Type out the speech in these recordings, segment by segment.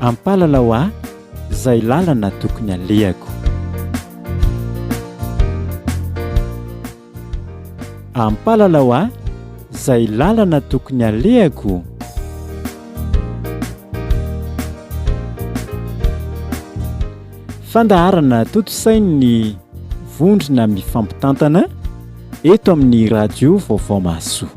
ampalalao ahy izay lalana tokony alehako. Ampalalao ahy izay lalana tokony alehako. Fandaharana totosainy vondrona mifampitantana eto amin'ny radio Vaovao Mahasoa.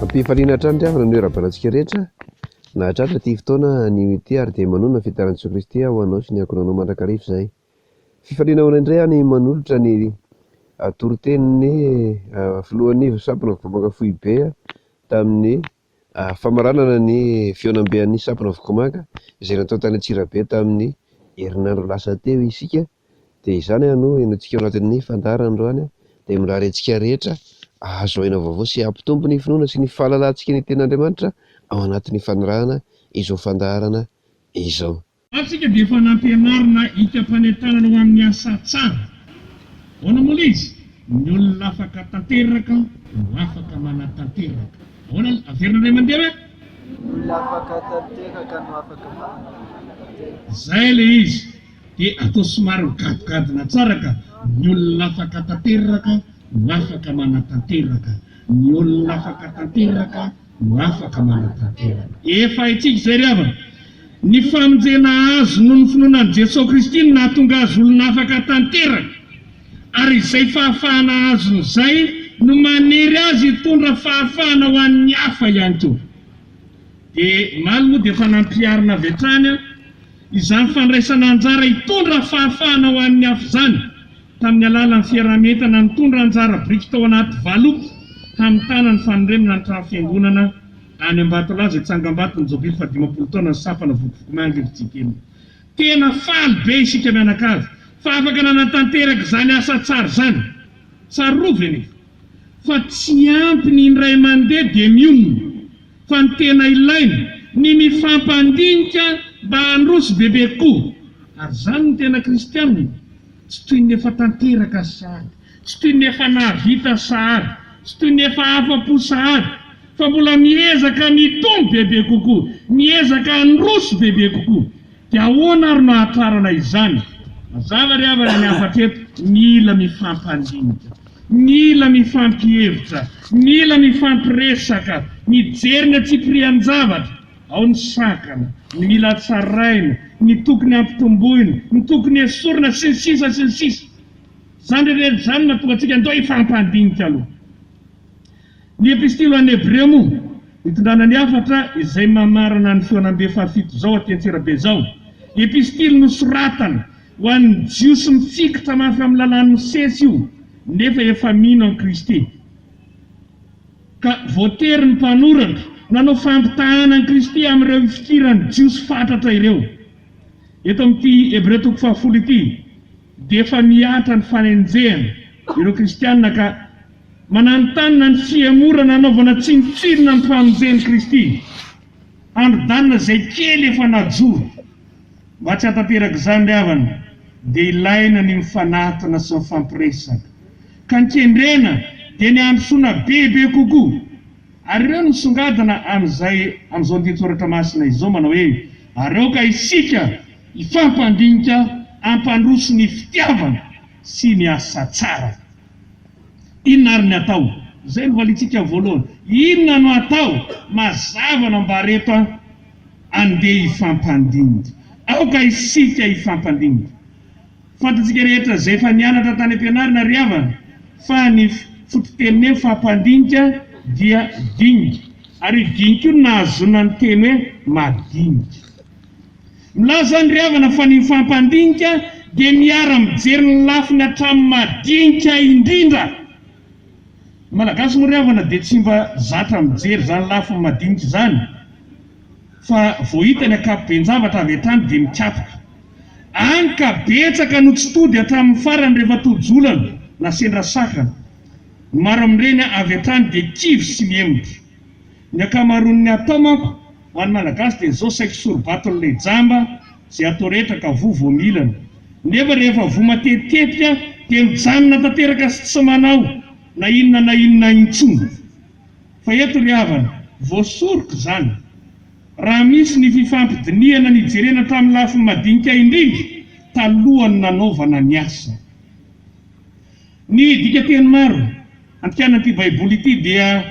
Ampifaliana hatrany riavana ny rabanantsika rehetra na hatratra ty fotoana ny unité ary dia manona fitaran'i Jesoa Kristy ho anao sy ny ankonanao mandrakarivo izay. Fifaliana ho indray any manolotra ny toroteniny filohan'ny sampana vokomanga foibe tamin'ny famaranana ny feonambean'ny sampana vokomanga izay natao tany Antsirabe tamin'ny herinandro lasa teo isika. Dia izany no enontsika ao anatin'ny fandaharana androany dia mirary antsika rehetra azo aina vaovao sy ampitombo ny finoana sy ny fahalalantsika ny ten'Andriamanitra ao anatin'ny fanirahana izao fandaharana izao. Atsika dia efa nampianarina hitam-panentanana ho amin'ny asa tsara. Ahoana moa izy? Ny olona afaka tanteraka no afaka manatanteraka. Ahoana averina iray mandeha ve? Olona afaka tanteraka no afaka manatanteraka. Zay le izy. Dia atao somary gadgadina tsara ka. Ny olona afaka tanteraka no afaka manatanteraka. Ny olona afaka tanteraka no afaka manatanteraka. Efa itsika izay riavana. Ny famonjena azo noho ny finoanan'i Jesoa Kristy no nahatonga azy olona afaka tanteraka. Ary izay fahafahana azon'izay no manery azy hitondra fahafahana ho an'ny hafa ihany koa. Dia malo moa dia efa nampiarina avy hatrany izany fandraisana anjara hitondra fahafahana ho an'ny hafa izany tamin'ny alalan'ny fiarahametana nitondra anjara biriky tao anaty valopy tamin'ny tanany fanoremina ny trano fiangonana any Ambatolaza Tsangam-Bato ny Jobily fa 50 taona ny sampana vokovokomanga Ivitsikely. Tena faly be isika mianakavy fa afaka nanatanteraka izany asa tsara izany. Tsarovany fa tsy ampy ny indray mandeha dia mionona fa ny tena ilaina ny mifampandinika mba handroso bebe koa. Ary izany ny tena kristianina tsy toy ny efa tanteraka sahady, tsy toy ny efa nahavita sahady, tsy toy ny efa afa-po sahady, fa mbola miezaka mitombo bebe kokoa, miezaka handroso bebe kokoa. Dia ahoana ary no ahatarana izany? Mazava riavana ny afatreto, mila mifampandinika, mila mifampihevitra, mila mifampiresaka, mijerina tsy prian-javatra. Ao ny sakana, ny mila tsaraina, ny tokony ampitomboina, ny tokony esorina sy ny sisa sy ny sisa. Zany rehetra zany natonga antsika andao ifampandinika aloha. Ny epistilo an'ny Hebreo moa nitondrana ny afatra izay mamarana ny feonambe fahafito zao aty Antsirabe zao. Epistilo nosoratana ho an'ny jiosy mifikitra mafy amin'ny lalàn'ny Mosesy io nefa efa mino an'i Kristy. Ka voatery ny mpanoratra nanao fampitahana an'i Kristy amin'ireo fikirany jiosy fatratra ireo. Eto amin'ity Hebreo 10 ity dia efa miatra ny fanenjehana ireo kristianina ka manantanina ny fiamorana anaovana tsinotsinona ny famonjen'i Kristy. Androdanina izay kely efa najoro. Mba tsy hatanteraka izany riavana dia ilaina ny mifanatona sy mifampiresaka. Ka nikendrena dia ny androsoana bebe kokoa. Ary ireo nisongadina amin'izao andin-tsoratra masina izao manao hoe areo ka isika ifampandinika ampandroso ny fitiavana sy ny asa tsara. Inona ary ny atao? Izay no valitsika voalohany. Inona no atao? Mazavana mba reto andeha ifampandinika. Aoka isika ifampandinika. Fantatsika rehetra izay efa nianatra tany am-pianarana riavana fa ny fototeniny fampandinika dia dinika. Ary dinika io nahazona ny teny hoe madinika. Milaza ny riavana fa ny fampandinika dia miara mijery ny lafiny hatramin'ny madinika indrindra. Malagasy moa riavana dia tsy mba zatra mijery zany lafiny madinika zany fa voahita ny akapoben-javatra avy hatrany dia mikapoka. Any ka betsaka no tsy tody hatramin'ny farany rehefa tojolana na sendra sakana. Maro amin'ireny avy hatrany dia kivy sy miemotra. Ny akamaroan'ny atao manko ho an'ny malagasy dia izao saiko sorobaton'ilay jamba izay atao rehetra ka vovo milana. nefa rehefa vomatetitetika dia mijanona tanteraka sy manao na inona intsony. Fa eto ry havana, voasoroka zany. Raha misy ny fifampidiniana nijerena tamin'ny lafiny madinika indrindra, talohany nanaovana ny asa. Ny dika teny maro antikana ty baiboly ity dia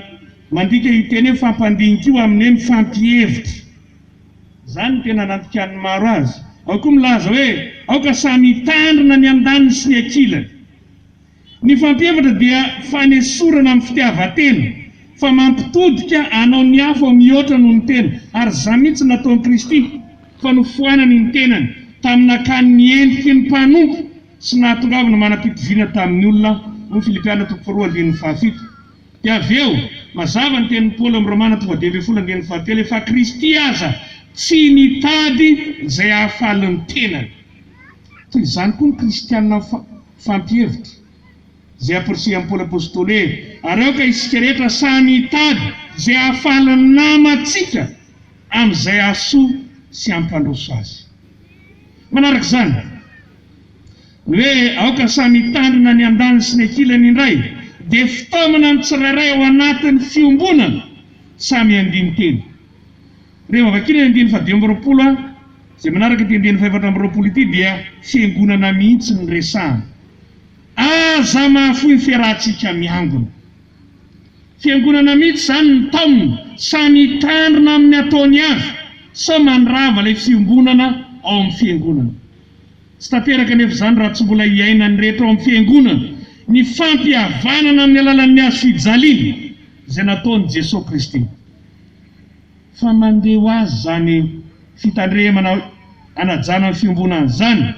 mandika iteny hoe fampandinika io amin'ny mifampihevitra. Zany tena nantikany maro azy. Ao koa milaza hoe aoka samy tandrina ny andaniny sy ny akilany. Ny fampihevitra dia fanesorana amin'ny fitiavan-tena, fa mampitodika anao ny hafa ao mihoatra noho ny tena, ary za mihitsy nataon'i Kristy fa nofoanany ny tenany tamin'akany ny endriky ny mpanompo sy nahatongavana manam-pitoviana tamin'ny olona. Filipiana 4:7. Dia avy eo mazava ny tenin'ny Paoly amin'ny Romana 2:7 fa Kristy aza tsy nitady izay hahafaly ny tenany. Toy izany koa ny kristianina fampihevitra izay ampirisihan'i Paoly apôstôly hoe ary aoka isika rehetra samy hitady izay hahafaly ny namantsika amin'izay ahasoa sy hampandroso azy. Manaraka izany ny hoe aoka samy hitandrina ny andaniny sy ny akilany indray dia fitaomana ny tsirairay ao anatin'ny fiombonana samy andiny teny. Rehefa vakina ny 5:20 izay manaraka ty 5:20 ity dia fiangonana mihitsy ny resahana. Aza mahafoy ny fiarahantsika miangona. Fiangonana mihitsy zany ny taonina samy hitandrina amin'ny ataony avy sa mandrava ilay fiombonana ao amin'ny fiangonana. Tsy tanteraka nefa zany raha tsy mbola hiaina ny rehetra ao amin'ny fiangonana ny fampihavanana amin'ny alalan'ny hazo fijaliana izay nataon'i Jesosy Kristy. Fa mandeha ho azy zany fitandremana anajana amin'ny fiombonana zany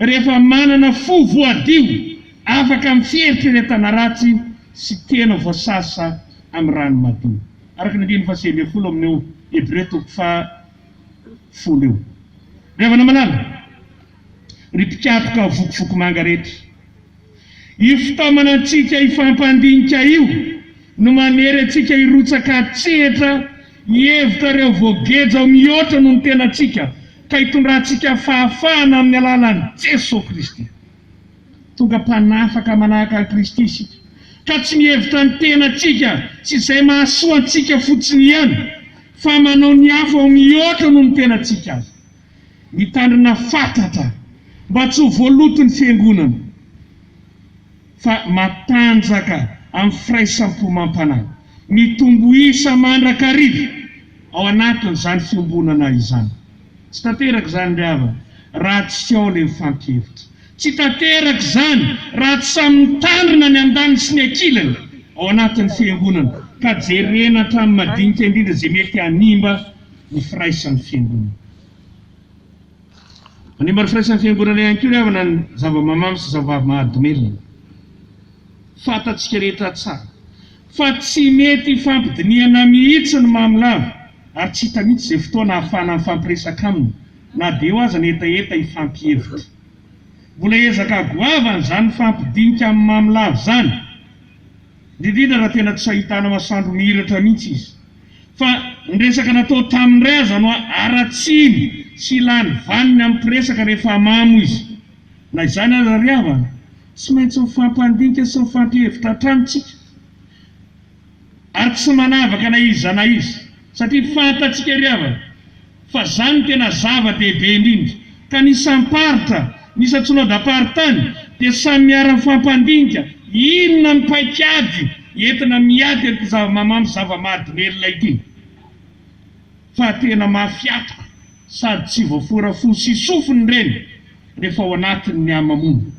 rehefa manana fo voadio afaka mifieritra retana ratsy sy tena voasasa amin'ny rano madio. Araka ny 9:20 amin'ny Hebreo 10:10. Rehefa namalala ry mpikatoka vokofoko manga rehetra, io fitaomana antsika ifampandinika io no manery antsika hirotsaka tsehatra hihevitra reo voageja ao mihoatra noho ny tenantsika ka hitondrantsika fahafahana amin'ny alalan'i Jesosy Kristy. Tonga mpanafaka manahaka Kristy isika ka tsy mihevitra ny tenantsika tsy izay mahasoa antsika fotsiny ihany fa manao ny hafa ao mihoatra noho ny tenantsika azy. Mitandrina fatatra mba tsy ho voaloto ny fiangonana fa matanjaka amin'ny firaisam-po mampanahy, mitombo isa mandrakariva ao anatin'izany fiombonana izany. Tsy tanteraka zany ry havana raha tsy ao ilay mifampihevitra. Tsy tanteraka zany raha tsy samy mitandrina ny andaniny sy ny akilany ao anatin'ny fiangonana ka jerena hatramin'ny madinika indrindra izay mety hanimba ny firaisan'ny fiangonana. Manimba ny firaisan'ny fiangonana ihany koa ry havana ny zava-mamamy sy zava-mahadomelina. Fantatsika rehetra tsara fa tsy mety fampidiniana mihitsy ny mamilava ary tsy hita mihitsy izay fotoana ahafahana mifampiresaka aminy na dia eo aza netaeta hifampihevitra. Mbola ezaka goavana zany fampidinika amin'ny mamilava zany, indrindra raha tena tsy ahitana masoandro mihiratra mihitsy izy. Fa ny resaka natao tamin'indray aza no aratsiny sy lany vaniny amin'ny mpiresaka rehefa mamo izy. Na izany aza ry havana tsy maintsy mifampandinika sy mifampihevitra hatramitsika ary tsy manavaka na izy na izy satria fantatsika ry havana fa zany tena zava-dehibe indrindra ka nisamparitra nisatsonaodam-paritany dia samy miara mifampandinika inona ny paikady entina miady ery zava-mamamy zava-mahadomelina ity fa tena mafiatoka sady tsy voaforafo sy sofiny reny rehefa ao anatin'ny amamono.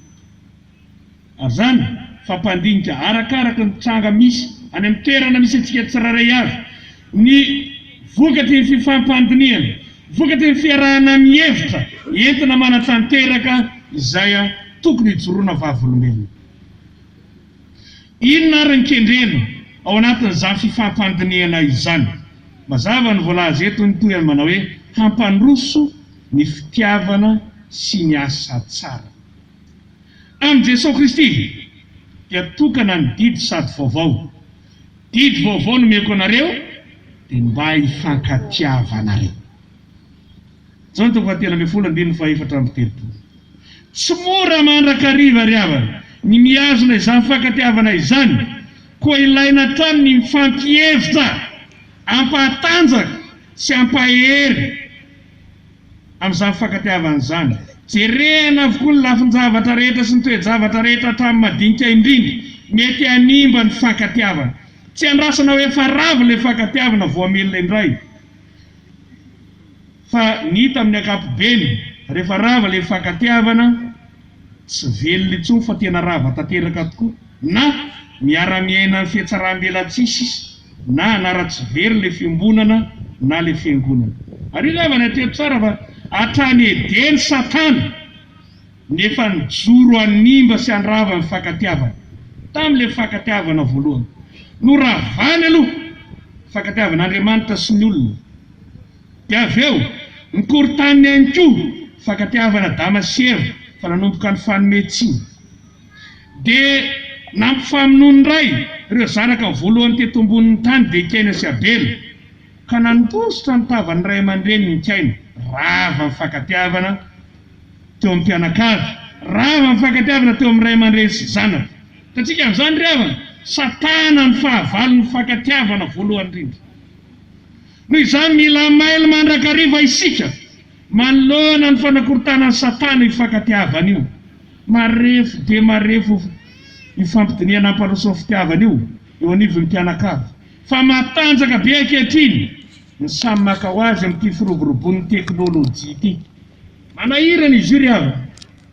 Ary zany fampandinika arakaraka ny tranga misy any amin'ny toerana misy antsika tsirairay avy, ny vokatry ny fifampandiniana, vokatry ny fiarahana mihevitra entina manatanteraka izay tokony hijoroana vavolombelona. Inona ary ny kendrena ao anatin'izany fifampandiniana izany? Mazava ny voalaza eto ny toy manao hoe hampandroso ny fitiavana sy ny asa tsara. Amin'i Jesosy Kristy dia tokana ny didy sady vaovao. Didy vaovao no meko anareo dia mba hifankatiavanareo. Zao ny toko 10:4 tsy mora mandrakariva ry havana ny miazona izany fankatiavana izany, koa ilaina hatrany ny mifampievitra ampahatanjaka sy ampahery amin'izany fankatiavana izany. Jerena avokoa ny lafin-javatra rehetra sy ny toe-javatra rehetra hatramin'ny madinika indrindra mety hanimba ny fankatiavana. Tsy andrasana hoe efa rava ilay fankatiavana voamelona indray, fa ny hita amin'ny ankapobeny rehefa rava ilay fankatiavana tsy velona intsony fa tena rava tanteraka tokoa, na miara-miaina ny fiatsaram-belatsisy na anara-tsy very ilay fiambonana na ilay fiangonana. Ary io havana teto tsara fa hatrany edeny Satana nefa nijoro hanimba sy hanrava ny fankatiavana tamin'ilay fankatiavana voalohany. Noravany aloha fankatiavan'Andriamanitra sy ny olona, dia avy eo nikorontaniny ihany koa fankatiavana Damaseva fa nanomboka ny fanometsiny, dia nampifamonoany iray ireo zanaka voalohany teto ambonin'ny tany dia Kaina sy Abela, ka nandositra ny tavan'ny ray aman-dreny ny Kaina. Rava ny fankatiavana teo amin'ny mpianakavy, rava ny fankatiavana teo amin'ny ray aman-dreny sy zanaka. Tatsika amin'izany ry havana, Satana ny fahavalon'ny fankatiavana voalohany indrindra. Noho izany mila mailo mandrakariva isika manoloana ny fanakorontanan'ny Satana io fankatiavana io. Marefo dia marefo io fampidiniana ampandroso ny fitiavana io eo anivon'ny mpianakavy, fa matanjaka be ankehitriny ny samy maka ho azy amin'ity firoborobon'ny teknôlôjia ity. Manahirana izy io ry havana,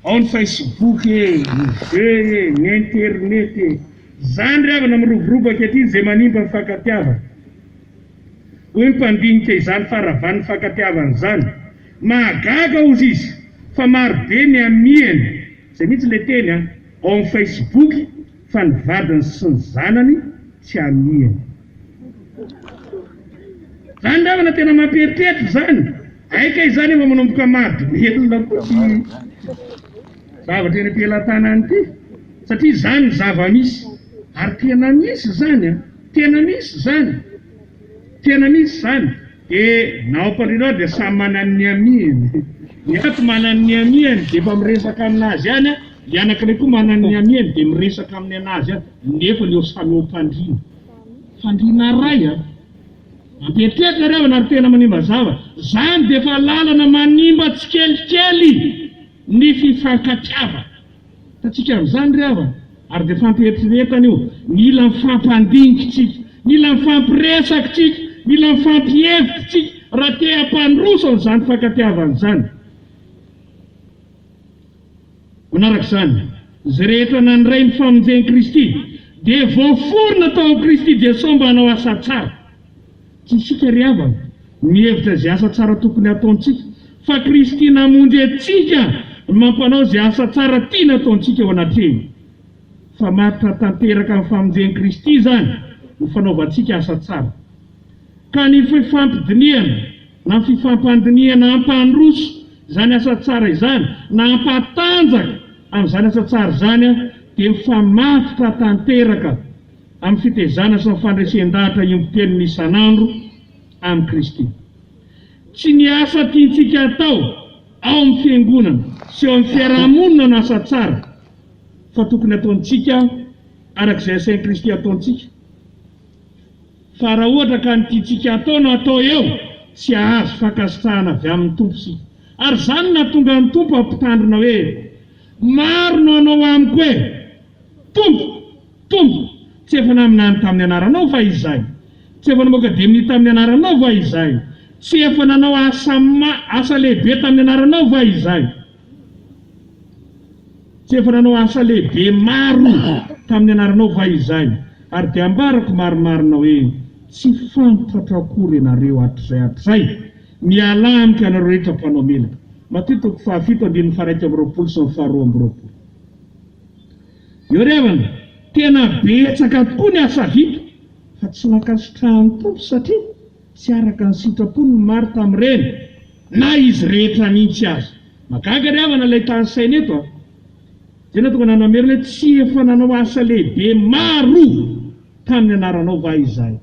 ao ny Facebook ny jeu ny internet zany ry havana miroborobo ankehitriny izay manimba ny fankatiavana. Hoe mpandinika izany faravan'ny fankatiavana izany, mahagaga ozy izy fa marobe ny amiany, izay mihitsy le teny ao amin'ny Facebook fa ny vadiny sy ny zanany tsy amiany. Zany ry havana tena mampieritreritra zany, aika izany efa manomboka mahadomelona koa zavatra eny am-pelantanany ity, satria zany ny zava-misy, ary tena misy zany, tena misy zany, tena misy zany. Dia naoparina dia samy manany amiany, ny ato manany ny amiany dia efa miresaka aminazy any, ny anankiray koa manany ny amiany dia miresaka amin'ny anazy any, nefa ny eo samy eo mpandrina. Fandrina ray ampieritreritra ry havana ary tena manimba zava. Zany dia efa lalana manimba tsikelikely ny fifankatiavana. Tatsika amin'izany ry havana, ary dia fampieritriretana io, mila mifampandinikitsika, mila mifampiresakitsika, mila mifampievitsika raha te hampandroso an'izany fankatiavana izany. Manaraka izany, izay rehetra nandray ny famonjen'i Kristy dia voaforona tao amin'i Kristy Jesosy mba hanao asa tsara. Tsy isika ry havana mihevitra izay asa tsara tokony ataontsika, fa Kristy namonjy antsika mampanao izay asa tsara tiana ataontsika eo anatrehany. Fa maritra tanteraka amin'ny famonjen'i Kristy zany no fanaovantsika asa tsara. Ka ny fifampidiniana na fifampandiniana ampandroso izany asa tsara izany na ampatanjaka amin'izany asa tsara izany dia mifamafitra tanteraka amin'ny fitezana sy ny fandresen-dahatra iompiteniny isan'andro amin'ny Kristy. Tsy ny asa tiantsika atao ao amin'ny fiangonana sy ao amin'ny fiarahamonina no asa tsara, fa tokony ataontsika arak'izay asain'i Kristy ataontsika. Fa raha ohatra ka ny tiantsika atao no atao eo, tsy ahazo fankasitrahana avy amin'ny tompo sika. Ary zany nahatonga ny tompo ampitandrina hoe maro no anao amiko hoe tompo, tsy efa naminany tamin'ny anaranao va izahay, tsy efa namoaka deminy tamin'ny anaranao va izahay, tsy efa nanao asa lehibe tamin'ny anaranao va izahay, tsy efa nanao asa lehibe maro tamin'ny anaranao va izahay. Ary dia ambarako maromarina hoe tsy fantatra akory ianareo hatrizay miala amika anareo rehetra mpanao melaka. Mateo 7:1-2 sy 2:2. Eo ry havana, tena betsaka tokoa ny asa vita fa tsy nankasitrahan'ny tompo, satria tsy araka ny sitrapony ny maro tamin'ireny na izy rehetra mihitsy azy. Magaga ry havana ilay tany saina eto tena tonga nanamerina hoe tsy efa nanao asa lehibe maro tamin'ny anaranao va izahay.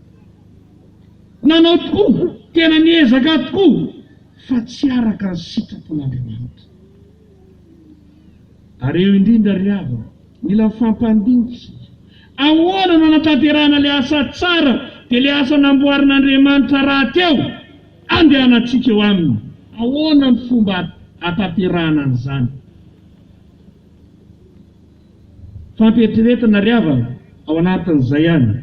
Nanao tokoa, tena niezaka tokoa, fa tsy araka ny sitrapon'Andriamanitra. Ary eo indrindra ry havana, mila fampandinitra. Ahoana nanatanterahana le asa tsara dia le asa namboarin'Andriamanitra raha teo andehanantsika eo aminy. Ahoana ny fomba atanterahana an'izany? Fampietreretana ry havana ao anatin'izay ihany.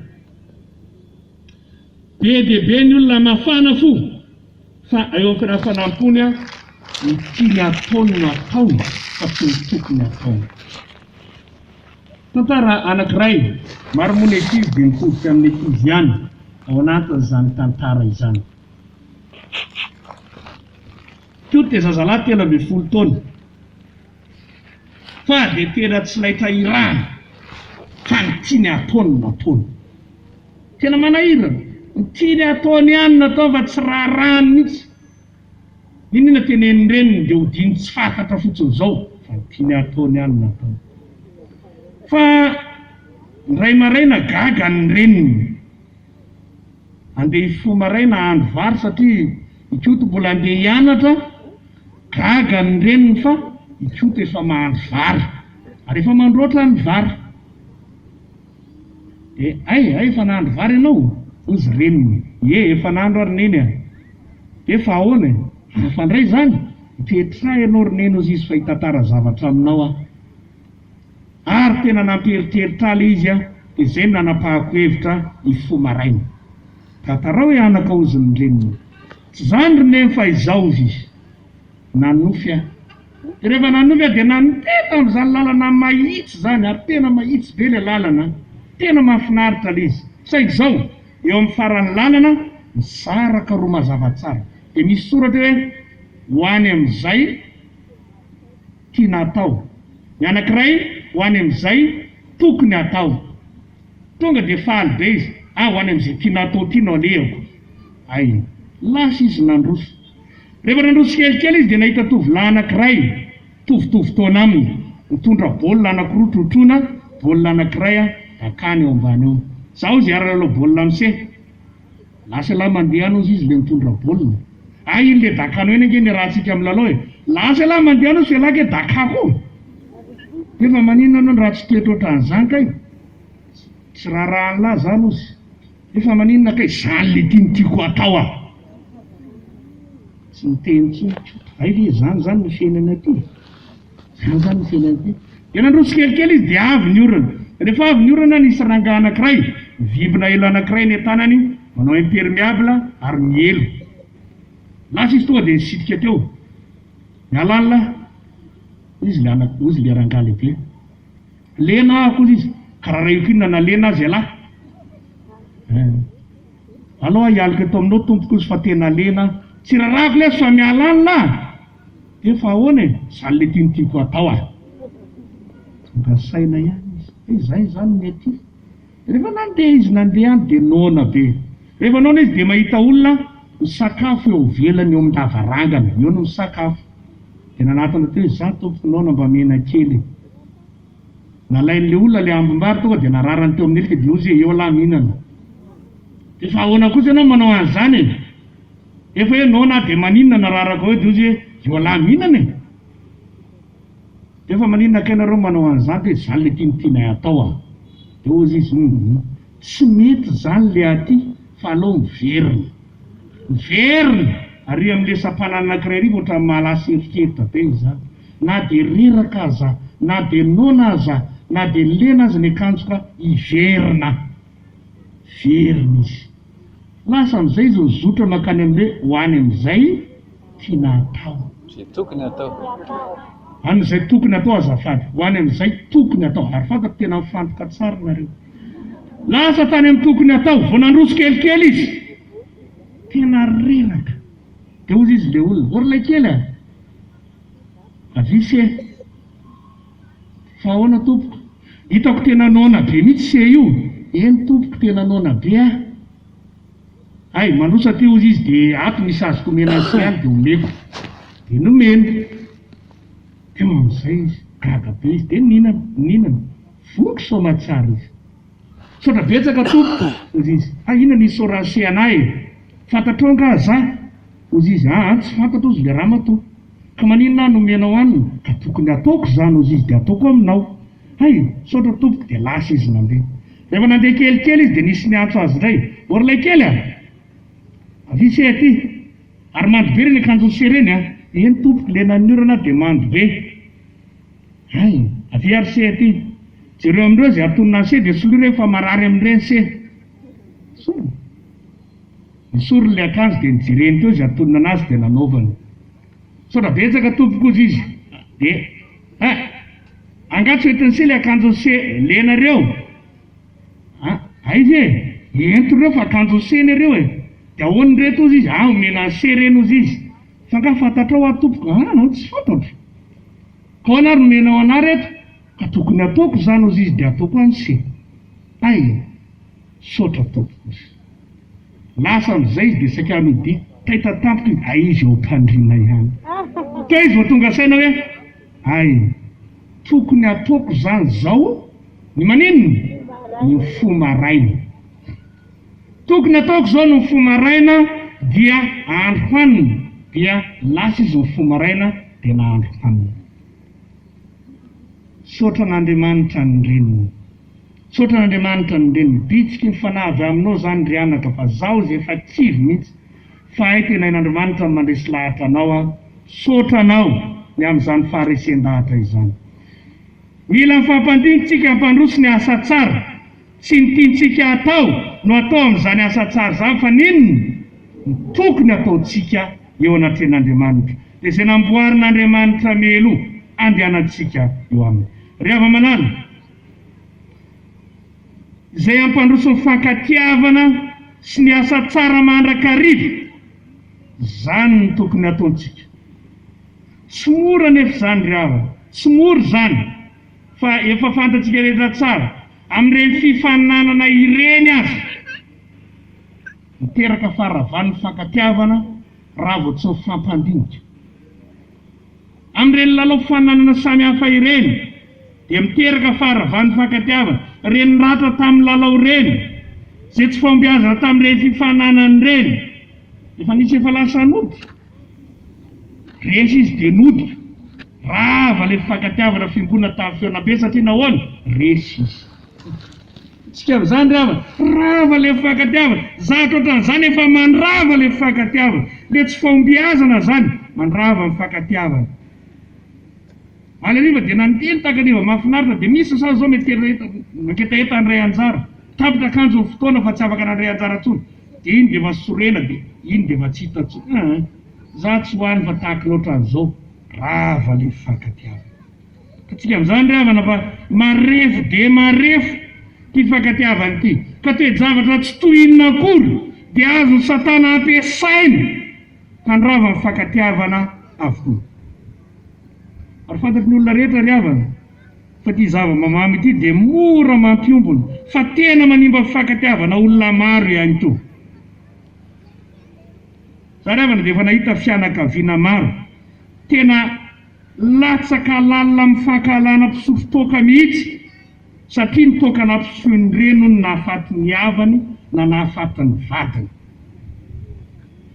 Be dia be ny olona mafana fo, fa eo amin'ny fanampony ny tiany ataony no ataony fa tsy ny tokony ataony. Tantara anankiray maromony ankizy dia nikodika amin'ny ankizy ihany ao anatin'izany tantara izany. Koa dia zazalahy 13 taona, fa dia tena tsy laitra irahana fa ny tiany ataony no ataony. Tena manahirana, ny tiany ataony ihany natao fa tsy raharahany mihitsy. Inona tenen'ny reniny dia hodiny tsy fantatra fotsiny izao fa ny tiany ataony ihany natao. Fa ndray maraina gaga ny reniny, andeha hifoha maraina andro vary satria ikoto mbola andeha hianatra. Gaga ny reniny fa ikoto efa mahandro vary ary efa mandroatra ny vary. Ay efa nahandro vary ianao? Ozy reniny, efa nahandro ary neny aho. Efa ahoana? Fa ndray zany hipetraha ianao roneny ozy izy fa hitantara zavatra aminao aho. Ary tena namperitreritra ala izy aho, dia izay no nanapahako hevitra hifoha maraina. Tantarao anaka ozy ny reniny. Tsy zany roneny fa izao ozy izy. Nanofy aho. Rehefa nanofy aho dia nanoteta amin'izany lalana mahitsy zany, ary tena mahitsy be ilay lalana. Tena mahafinaritra ilay izy. Saingy izao, eo amin'ny faran'ny lalana misaraka roa mazava tsara. Dia misy soratra hoe ho any amin'izay tiana atao. Ny anankiray ho any amin'izay tokony atao. Tonga dia faly be izy. Ho any amin'izay tiana atao tiana alehako. Ay, lasa izy nandroso. Rehefa nandroso kelikely izy dia nahita tovolahy anankiray tovitovy taona aminy, mitondra baolina anankiroa trotrona, baolina anankiray dakany eo ambany eo. Zaho izy aralalao baolina amin'se. Lasa lahy mandeha anao izy le mitondra baolina. Iny le dakany eny ange ny rahantsika amin'ny lalao e. Lasa lahy mandeha anao selaka e dakako. Efa maninona anao ny raha tsy toetra an'izany kay? Tsy raharahan'ny lahy zany ozy. Efa maninona kay? Zany le tiako atao aho. Tsy miteny tsotro. Ay ve zany ny fiainana aty. Zany ny fiainana aty. Dia nandroso kelikely izy dia avy ny orana. Rehefa avy ny orana nisy rangahy anankiray, vibina elo anankiray ny tanany, manao imperméable ary mielo. Lasa izy tonga dia nisitrika teo. Mialanla izy le rangahy lehibe. Lena ako izy, karaha raha io kinona na lena azy alahy. Alao hialika eto aminao tompoko izy fa tena lena. Tsy rarako le fa mialanla. Efa ahoana e? Zany le tiako atao aho. Tonga saina ihany izy. Zay zany mety. Rehefa nandeha izy nandeha any dia nona be. Rehefa nona izy dia mahita olona misakafo eo velany eo amin'ny lavarangana. Eo no misakafo. Dia nanatona teo izy zany tompoko nona mba mena kely. Nalain'le olona le ambombary tonga dia nararany teo amin'ny elika dia ozy eo lahy mihinana. Efa ahoana kosa ianao manao an'izany e? Efa hoe nona dia maninona nararako hoe dia ozy eo lahy mihinana e? Efa maninona kainareo manao an'izany dia zany le tiana atao aho. Dia ozy izy tsy mety zany le aty fa aleo miverina. Miverina ary amin'le sampanana anankiray rivo ohatran'ny mahalasa eritreritra be izany. Na dia reraka aza, na dia nona aza, na dia lena aza ny akanjoka hiverina. Verina izy. Lasa amin'izay izy mizotra makany amin'le ho any amin'izay tiana atao. Izay tokony atao. An'izay tokony atao azafady. Ho any amin'izay tokony atao. Ary fantako tena mifantoka tsara nareo. Lasa tany amin'ny tokony atao, vao nandroso kelikely izy. Tena reraka. Dia ozy izy le olona, orlay kely a. Avisy e. Fa ahoana tompoko? Hitako tena nona be mihitsy se io. Eny tompoko tena nona be a. Ay, mandrosa ty ozy izy dia ato misy azoko mena se any dia omeko. Dia nomeny. Dia amin'izay izy, gaga be izy, dia ninana. Voky soma tsara izy. Saotra betsaka tompoko. Ozy izy, inona nisy soranse anay e? Fantatrao nga za? Ozy izy, tsy fantatro ozy le ramato. Ka maninona nomenao aniny? Ka tokony ataoko zany ozy izy dia ataoko aminao. Hay, saotra tompoko dia lasa izy nandeha. Rehefa nandeha kelikely izy dia nisy ny antso azy indray. Orlay kely avy se aty. Ary mando be reny akanjo se reny eny tompoko le naniorana dia mando be. Hay, avy ary se aty. Jereo amindreo zay atonina se dia soloa rehefa marary amin'ireny se. Nisory le akanjo dia nijereny teo zay atonina anazy dia nanaovany. Saotra betsaka tompoko ozy izy. Dia angatsy hoetiny se le akanjo se lenareo. Aizy entony reo fa akanjo se nareo dia ahoany reto ozy izy omena se reny ozy izy. Fa nga fantatrao atompoko no tsy fantatra. Ka anary nomenao ana reto ka tokony ataoko zany ozy izy dia ataoko any se. Ay, saotra tompoko izy. Lasa amin'izay izy dia saika midi taita tampoka izy izy eo tandrina ihany. Ka izy vao tonga saina hoe ay, tokony ataoko zany zao ny maninona ny fomaraina. Tokony ataoko zao ny fomaraina dia andro hanina. Dia lasa izy ny fomaraina dia nahandro hanina. Saotra n'Andriamanitra ny reniny. Saotra n'Andriamanitra ny reniny. Bitsika ny fanavy aminao zany ry anaka fa zaho zay efa tsivy mihitsy. Fa hay tena in'Andriamanitra ny mandresy lahatra anao saotra anao ny amin'izany faharesen-dahatra izany. Mila mifampandinitsika hampandroso ny asa tsara. Tsy ny tiantsika atao no atao amin'izany asa tsara zany fa ninona tokony ataontsika eo anatren'Andriamanitra. Dia izay namboarin'Andriamanitra melo andehanantsika eo aminy. Ry hava-manala, izay hampandroso ny fankatiavana sy ny asa tsara mandrakariva, zany ny tokony ataontsika. Tsy mora nefa zany ry hava, tsy mora zany, fa efa fantatsika rehetra tsara amin'ireny fifaninanana ireny azy miteraka faravan'ny fankatiavana raha vao tsy mifampandinika. Amin'ireny lalao fifaninanana samy hafa ireny dia miteraka faravan'ny fankatiavana. Reny ratra tamin'ny lalao reny zay tsy fombiazana tamin'ireny fifaninanana reny efa nisy efa lasa nody. Resy izy dia nody. Rava le fankatiavana fimbona tamin'ny feona be satria nahoana resy izy. Tsika amin'izany rava, rava le fankatiavana. Zatra ohatran'izany efa mandrava le fankatiavana. Le tsy fombiazana zany mandrava ny fankatiavana. Alariva dia nanteny takariva mahafinaritra dia misy sa zao maketaeta andray anjara. Tapitra akanjo fotoana fa tsy afaka nandray anjara tsony. Dia iny dia masorena dia iny dia tsy hita tsony. Za tsy hoany fa tahaka loatra an'izao. Rava le fankatiavana. Ka tsika amin'izany ry havana fa marefo dia marefo ty fankatiavana ity. Ka toe-javatra tsy tohinina akory dia azo Satana ampiasaina ka andrava ny fankatiavana avokoa. Ary fantatry ny olona rehetra ry havana fa ty zava-mamamy ity dia mora mampiombona fa tena manimba fankatiavana olona maro ihany to. Za ry havana dia efa nahita fianakaviana maro tena latsaka lalina mifankahalana mpisotro toaka mihitsy satria ny toaka nampisoiny reno ny nahafaty ny havany na nahafaty ny vatany.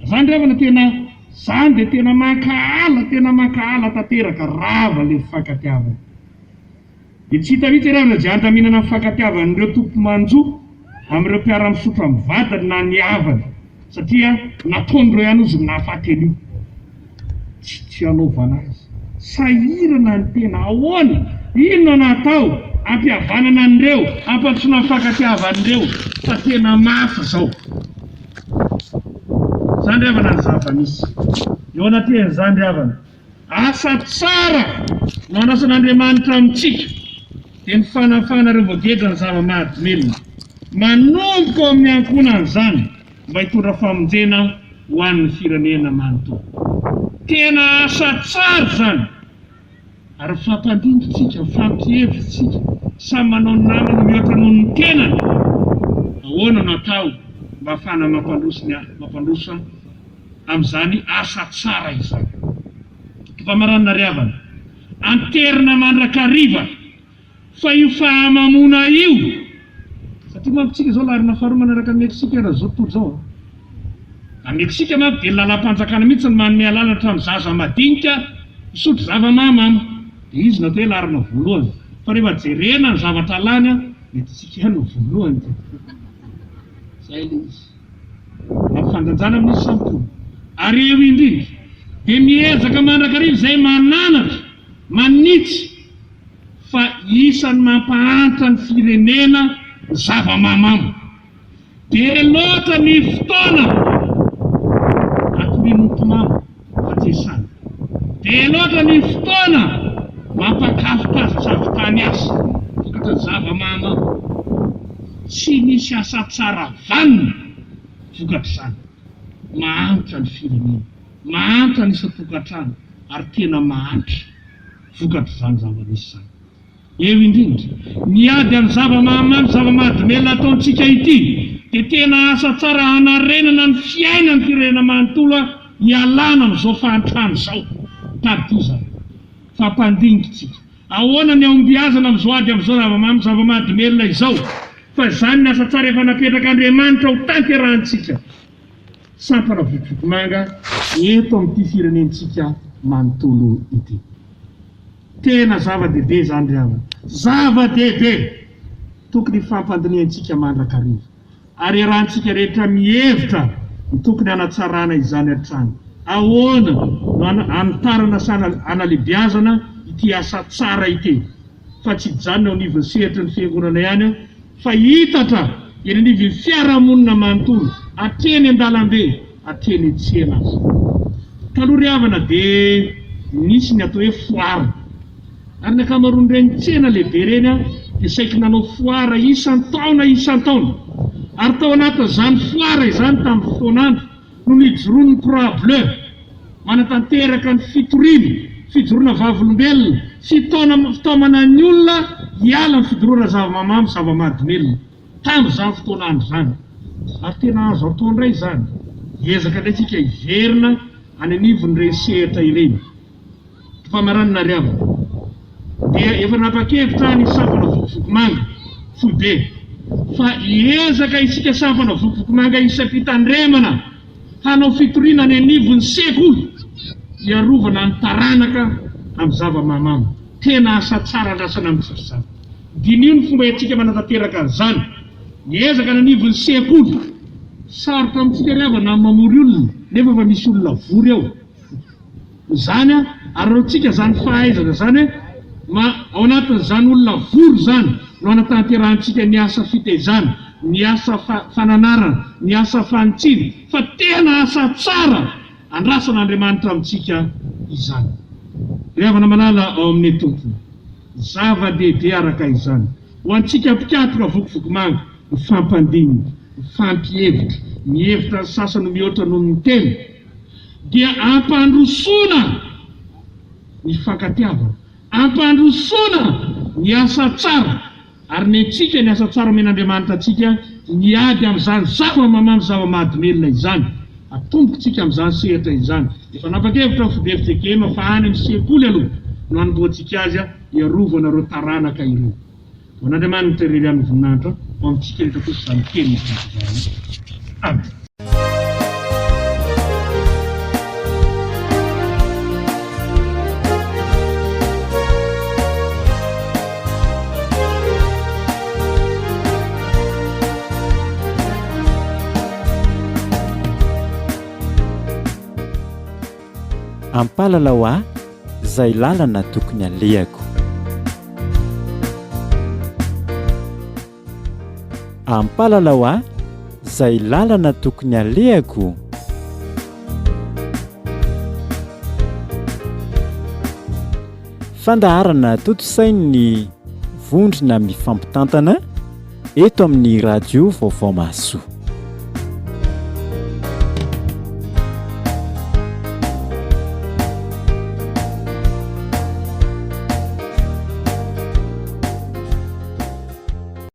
Zany ry havana tena zany dia tena mankahala tanteraka rava le fankatiavana. Dia tsy hita mihitsy ry havana izay andraminana ny fankatiavana ireo tompo manjo amin'ireo mpiara-misotro amin'ny vatany na ny havany satria nataon'ireo ihany ozy ny nahafaty an'io. Tsy hanaovana azy. Sahirana ny tena ahoana, inona natao ampihavanana an'ireo, ampandrosoana ny fankatiavan'ireo fa tena mafy zao. Zany ry havana ny zava-misy. Eo anatin'izany ry havana, asa tsara no anasan'Andriamanitra amintsika dia ny fanafana ireo voagedra ny zava-mahadomelona. Manomboka ao amin'ny ankonan'izany mba hitondra famonjena ho an'ny firenena manontolo. Tena asa tsara zany. Ary fampandinitsika, fampihevitsika, samy manao ny namany mihoatra noho ny tenany. Ahoana natao mba ahafahana mampandroso amin'izany asa tsara izany. Famaranana ry havana, anterina mandrakariva fa io fahamamona io. Satria mampitsika zao larina faharoa manaraka Meksika raha zao tontolo zao. A Meksika manko dia lalam-panjakana mihitsy ny manome alala hatramin'ny zaza madinika misotro zava-mahamamo. dia izy natao hoe larina voalohany fa rehefa jerena ny zavatra lany a mety tsika no voalohany zay le izy mampifandanjana amin'izy samytolo ary eo indrindra dia miezaka mandrakariva izay mananatra manitsy fa isany mampahantra ny firenena zava-mamamo dia loatra ny fotoana akorin'otomamo fa jesana dia loatra ny fotoana mampakafokazo zavitany azy vokatra zava-mamamo tsy misy asa tsara vanina vokatra zany mahantra ny firenena mahantra ny isa-tokantrano ary tena mahantra vokatra zany zava-nisy zany eo indrindra miady amin'ny zava-mahamamo zava-mahadomela ataontsika ity dia tena asa tsara hanarenana ny fiaina ny firenena manontolo hialana amin'izao fahantrano zao tady zany fampandingitsika ahoana ny aombiazana amin'izao ady amin'izao zava-mamo zava-mahadomelona izao fa zany ny asa tsara efa napetraka Andriamanitra ho tanterahantsika sampana vokivokomanga eto amin'ity firenentsika manontolo ity tena zava-dehibe zany ryavana zava-dehibe tokony fampandiniantsika mandrakariva ary rahantsika rehetra mihevitra tokony hanatsarana izany an-trano ahoana no hanitarana analebiazana ity asa tsara ity fa tsy janona ao anivon'ny sehatra ny fiangonana ihany fa hitatra eny anivon'ny fiarahamonina manontolo atreny an-dalambe atreny tsena azy taloha ryhavana dia nisy ny atao hoe foara ary ny akamaroany reny tsena lehibe reny a dia saiky nanao foara isan-taona ary tao anatin'izany foara izany tamin'ny fotoanandro no nijoroan'ny croix bleu manatanteraka ny fijoroana vavolombelona sy fitaomana ny olona hiala ny fijoroana zava-mamamo zava-mahadomelona tamin'izany fotoanandro zany ary tena azo atao indray zany hiezaka andraitsika hiverina any anivon'ny reny sehatra ireny famaranina ryavana dia efa napakevitra ny sampana vokivokomanga foibe fa hiezaka isika sampana vokivokomanga isam-pitandremana hanao fitoriana any anivon'ny sekoly hiarovana ny taranaka amin'ny zava-mamamo tena asa tsara andrasana amintsika zany dinio ny fomba etsika manatanteraka an'izany hiezaka ny anivon'ny sekoly sarotra amintsika ryavana mamory olona nefa fa misy olona vory ao zany a ary raotsika zany fahaizana zany hoe ao anatin'izany olona vory zany no anatanterantsika ny asa fitezana ny asa fananarana ny asa fanitsiny fa tena asa tsara andrasan'Andriamanitra amintsika izany ryhavana malala ao amin'ny tompony zava-dehibe araka izany ho antsika mpikatoka vokivokomanga mifampandinina mifampihevitra mihevitra ny sasany mihoatra noho ny teny dia ampandrosoana ny fankatiavana ampandrosoana ny asa tsara ary ny antsika ny asa tsara men'Andriamanitra atsika niady amin'izany zava-mamamo zava-mahadomelona izany atombokontsika amin'izany sehatra izany efa napakevitra fidevitra ekema fa any amin'ny sekoly aloha no hanomboantsika azy a hiarovana reo taranaka ireo von'Andriamanitra irery amin'ny voninahitra ho amintsika rehetra kosa izany teny izany amen. ampalalao aho izay lalana tokony alehako ampalalao aho izay lalana tokony alehako fandaharana totosainy vondrona mifampitantana eto amin'ny radio vaovao mahasoa